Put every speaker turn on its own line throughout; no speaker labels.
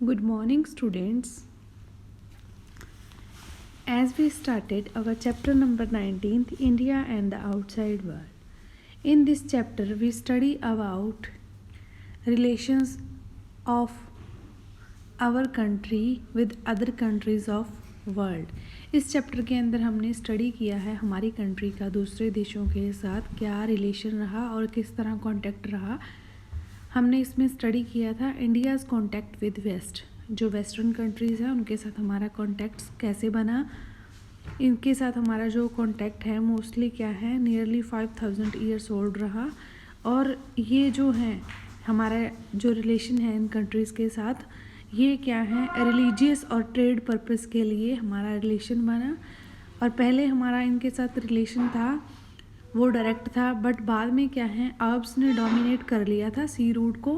Good morning, students. As we started our chapter number 19, India and the Outside World. In this chapter, we study about relations of our country with other countries of world. इस chapter के अंदर हमने study किया है हमारी country का दूसरे देशों के साथ क्या रिलेशन रहा और किस तरह कॉन्टैक्ट रहा। हमने इसमें स्टडी किया था इंडियाज़ कॉन्टैक्ट विद वेस्ट, जो वेस्टर्न कंट्रीज़ हैं उनके साथ हमारा कॉन्टैक्ट कैसे बना। इनके साथ हमारा जो कॉन्टैक्ट है मोस्टली क्या है, नियरली 5000 ईयर्स ओल्ड रहा। और ये जो है हमारा जो रिलेशन है इन कंट्रीज़ के साथ, ये क्या है, रिलीजियस और ट्रेड पर्पस के लिए हमारा रिलेशन बना। और पहले हमारा इनके साथ रिलेशन था वो डायरेक्ट था, बट बाद में क्या है, अरब्स ने डोमिनेट कर लिया था सी रूट को।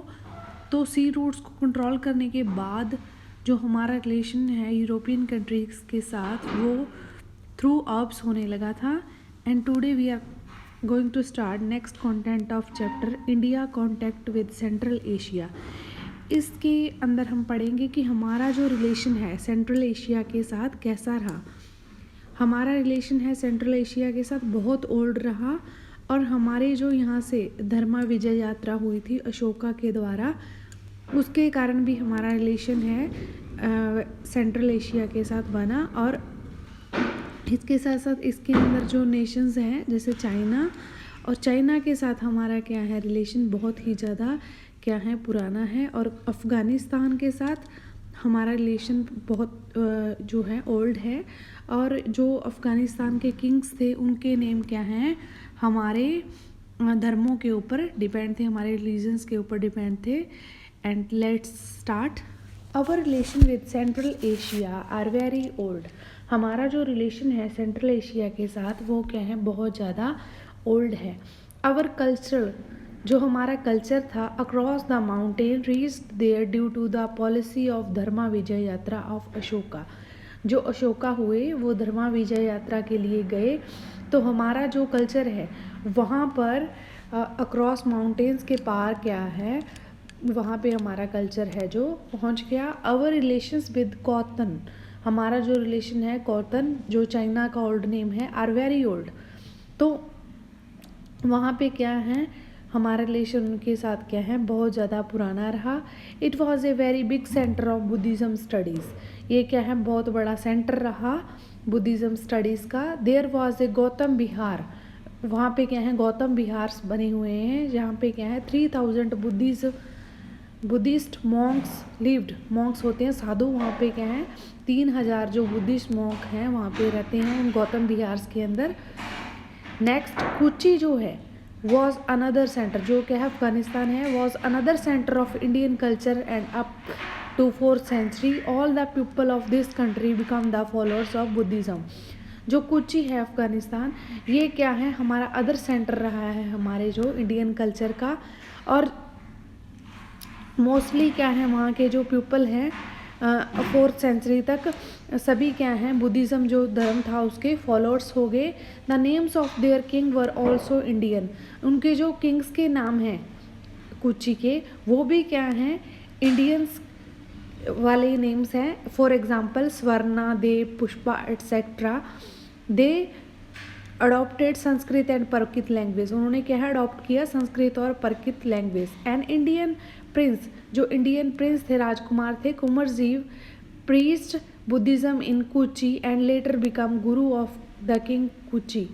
तो सी रूट्स को कंट्रोल करने के बाद जो हमारा रिलेशन है यूरोपियन कंट्रीज़ के साथ वो थ्रू अरब्स होने लगा था। And today we are going to start next content of chapter India contact with central Asia. इसके अंदर हम पढ़ेंगे कि हमारा जो रिलेशन है सेंट्रल एशिया के साथ कैसा रहा। हमारा रिलेशन है सेंट्रल एशिया के साथ बहुत ओल्ड रहा। और हमारे जो यहाँ से धर्मा विजय यात्रा हुई थी अशोका के द्वारा, उसके कारण भी हमारा रिलेशन है सेंट्रल एशिया के साथ बना। और इसके साथ साथ इसके अंदर जो नेशंस हैं जैसे चाइना, और चाइना के साथ हमारा क्या है रिलेशन बहुत ही ज़्यादा क्या है पुराना है। और अफ़गानिस्तान के साथ हमारा रिलेशन बहुत जो है ओल्ड है। और जो अफ़गानिस्तान के किंग्स थे उनके नेम क्या हैं, हमारे धर्मों के ऊपर डिपेंड थे, हमारे रिलीजन्स के ऊपर डिपेंड थे। And let's start. Our relation with central Asia are very old. हमारा जो रिलेशन है सेंट्रल एशिया के साथ वो क्या है, बहुत ज़्यादा ओल्ड है। आवर कल्चर, जो हमारा कल्चर था across the mountain reached there due to the policy of Dharma Vijay yatra of Ashoka. जो अशोका हुए वो धर्मा विजय यात्रा के लिए गए, तो हमारा जो कल्चर है वहाँ पर अक्रॉस माउंटेन्स के पार क्या है, वहाँ पे हमारा कल्चर है जो पहुँच गया। आवर रिलेशंस विद कॉटन, हमारा जो रिलेशन है कॉटन जो चाइना का ओल्ड नेम है, आर वेरी ओल्ड। तो वहाँ पे क्या है हमारा रिलेशन उनके साथ क्या है बहुत ज़्यादा पुराना रहा। It was a very big centre of Buddhism studies, ये क्या है बहुत बड़ा सेंटर रहा बुद्धिज़्म स्टडीज़ का। देयर वॉज ए गौतम विहार, वहाँ पे क्या है गौतम विहार बने हुए हैं जहाँ पे क्या है 3000 बुद्धिस्ट मॉन्क्स लिव्ड। मॉन्क्स होते हैं साधु, वहाँ पे क्या है 3000 जो बुद्धिस्ट मॉन्क हैं वहाँ पे रहते हैं उन गौतम विहार के अंदर। नेक्स्ट कोची जो है वॉज अनदर सेंटर, जो क्या है अफगानिस्तान है, was another centre of Indian culture and up to 4th century all the people of this country become the followers of Buddhism. जो कोची है अफगानिस्तान, ये क्या है हमारा अदर सेंटर रहा है हमारे जो इंडियन कल्चर का। और मोस्टली क्या है वहाँ के जो पीपल हैं 4th century तक सभी क्या हैं बुद्धिज़्म जो धर्म था उसके फॉलोअर्स हो गए। The names of their king were also Indian, उनके जो किंग्स के नाम हैं कोची के वो भी क्या हैं इंडियंस वाले नेम्स हैं। For example Swarna, Dev, Pushpa etcetera. They adopted Sanskrit and Prakrit language, उन्होंने क्या है अडॉप्ट किया संस्कृत और Prakrit language. And Indian prince, जो इंडियन प्रिंस थे राजकुमार थे Kumarajiva, priest Buddhism in Kochi and later become guru of the king Kochi.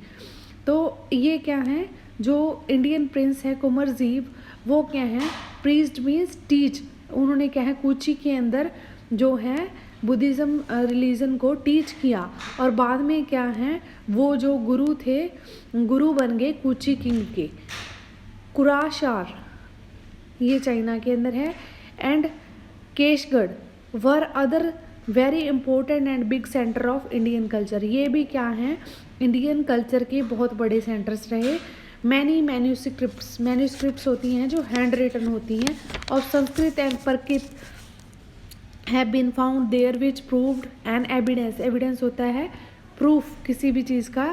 तो ये क्या है जो इंडियन प्रिंस है कुंवरजीव वो क्या है प्रीस्ट मीन्स टीच, उन्होंने क्या है कोची के अंदर जो है बुद्धिज़्म रिलीजन को टीच किया। और बाद में क्या है वो जो गुरु थे गुरु बन गए कोची किंग के। कुराशार ये चाइना के अंदर है। And Keshgarh were other very important and big centre of Indian culture, ये भी क्या हैं इंडियन कल्चर के बहुत बड़े सेंटर्स रहे। मैनी मैन्यूस्क्रिप्ट्स होती हैं जो हैंड रिटन होती हैं of Sanskrit and Prakrit have been found there which proved an evidence, evidence होता है प्रूफ किसी भी चीज़ का,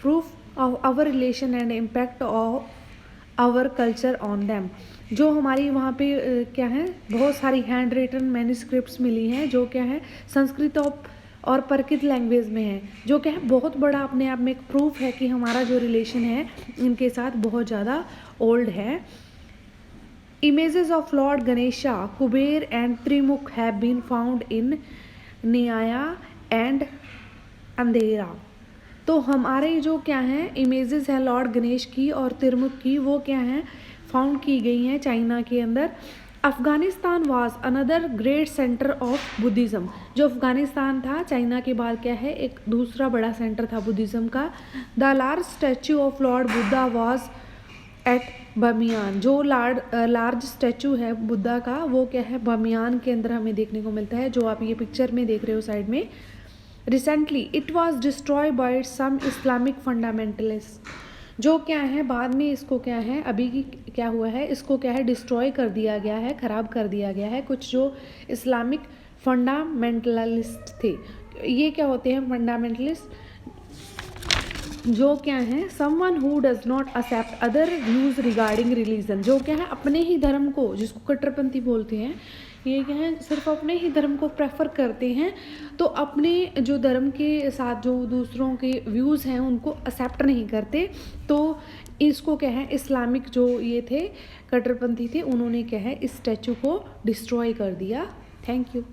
proof of our relation and impact of our culture on them. जो हमारी वहाँ पे क्या है, बहुत सारी हैंड रिटन मैन्युस्क्रिप्ट्स मिली हैं जो क्या है संस्कृत और प्राकृत लैंग्वेज में है, जो क्या है बहुत बड़ा अपने आप में एक प्रूफ है कि हमारा जो रिलेशन है इनके साथ बहुत ज़्यादा ओल्ड है। Images of Lord Ganesha, Kuber and Trimukh have been found in Nyaya and अंधेरा। तो हमारे जो क्या हैं इमेजेस हैं लॉर्ड गणेश की और त्रिमुख की, वो क्या हैं फाउंड की गई हैं चाइना के अंदर। Afghanistan was another great centre of Buddhism. जो अफ़गानिस्तान था चाइना के बाद क्या है एक दूसरा बड़ा सेंटर था बुद्धिज़्म का। The large statue of lord Buddha was at Bamiyan. जो लार्ज स्टैचू है बुद्धा का वो क्या है बमियान के अंदर हमें देखने को मिलता है, जो आप ये पिक्चर में देख रहे हो साइड में। Recently it was destroy by some Islamic fundamentalist. जो क्या है बाद में इसको क्या है अभी की क्या हुआ है, इसको क्या है डिस्ट्रॉय कर दिया गया है, ख़राब कर दिया गया है कुछ जो इस्लामिक फंडामेंटलिस्ट थे। ये क्या होते हैं फंडामेंटलिस्ट, जो क्या है someone who does not accept other views regarding religion. जो क्या है अपने ही धर्म को, जिसको कट्टरपंथी बोलते हैं, ये क्या है सिर्फ अपने ही धर्म को प्रेफर करते हैं, तो अपने जो धर्म के साथ जो दूसरों के व्यूज़ हैं उनको एक्सेप्ट नहीं करते। तो इसको क्या है इस्लामिक जो ये थे कट्टरपंथी थे, उन्होंने क्या है इस स्टैचू को डिस्ट्रॉय कर दिया। Thank you.